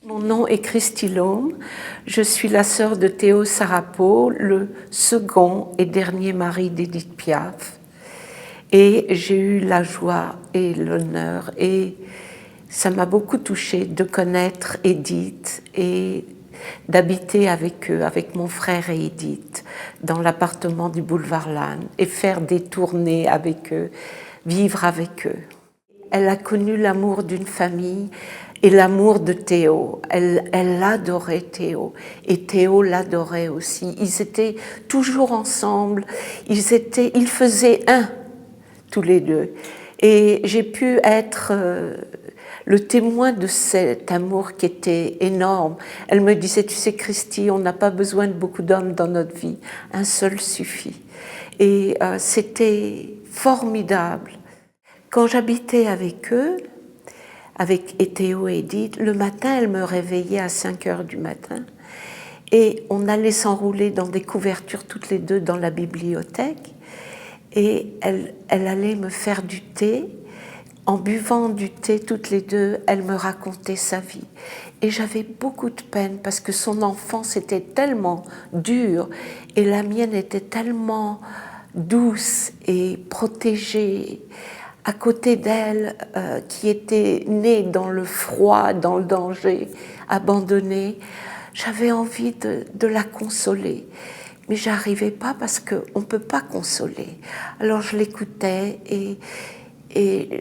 Mon nom est Christy Lhomme, je suis la sœur de Théo Sarapo, le second et dernier mari d'Édith Piaf. Et j'ai eu la joie et l'honneur, et ça m'a beaucoup touchée de connaître Édith et d'habiter avec eux, avec mon frère et Édith, dans l'appartement du boulevard Lannes, et faire des tournées avec eux, vivre avec eux. Elle a connu l'amour d'une famille et l'amour de Théo. Elle adorait Théo et Théo l'adorait aussi. Ils étaient toujours ensemble, ils faisaient un, tous les deux. Et j'ai pu être le témoin de cet amour qui était énorme. Elle me disait, tu sais Christy, on n'a pas besoin de beaucoup d'hommes dans notre vie, un seul suffit. Et c'était formidable. Quand j'habitais avec eux, avec Théo et Édith, le matin, elle me réveillait à 5 heures du matin et on allait s'enrouler dans des couvertures toutes les deux dans la bibliothèque et elle allait me faire du thé. En buvant du thé toutes les deux, elle me racontait sa vie. Et j'avais beaucoup de peine parce que son enfance était tellement dure et la mienne était tellement douce et protégée à côté d'elle, qui était née dans le froid, dans le danger, abandonnée. J'avais envie de la consoler, mais j'arrivais pas parce qu'on ne peut pas consoler. Alors je l'écoutais et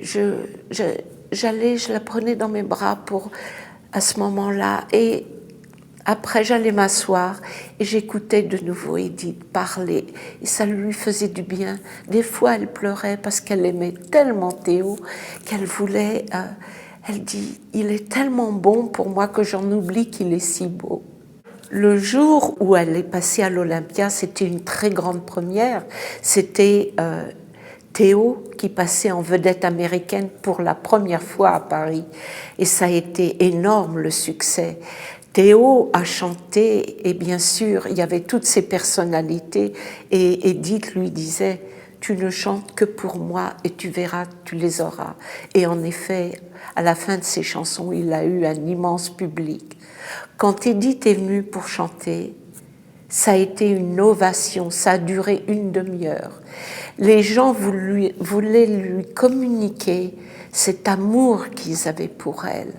je la prenais dans mes bras à ce moment-là. Et après, j'allais m'asseoir et j'écoutais de nouveau Édith parler. Et ça lui faisait du bien. Des fois, elle pleurait parce qu'elle aimait tellement Théo qu'elle voulait... elle dit, il est tellement bon pour moi que j'en oublie qu'il est si beau. Le jour où elle est passée à l'Olympia, c'était une très grande première. C'était Théo qui passait en vedette américaine pour la première fois à Paris. Et ça a été énorme, le succès. Théo a chanté et bien sûr, il y avait toutes ces personnalités et Édith lui disait « Tu ne chantes que pour moi et tu verras, tu les auras ». Et en effet, à la fin de ses chansons, il a eu un immense public. Quand Édith est venue pour chanter, ça a été une ovation, ça a duré une demi-heure. Les gens voulaient lui communiquer cet amour qu'ils avaient pour elle.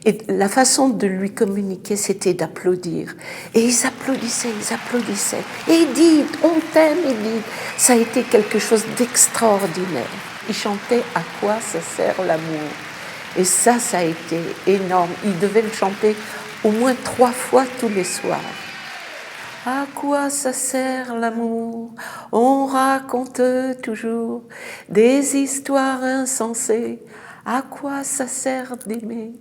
Et la façon de lui communiquer, c'était d'applaudir. Et ils applaudissaient, ils applaudissaient. Édith, on t'aime, Édith. Ça a été quelque chose d'extraordinaire. Ils chantaient « À quoi ça sert l'amour ?» Et ça a été énorme. Ils devaient le chanter au moins 3 fois tous les soirs. À quoi ça sert l'amour? On raconte toujours des histoires insensées. À quoi ça sert d'aimer?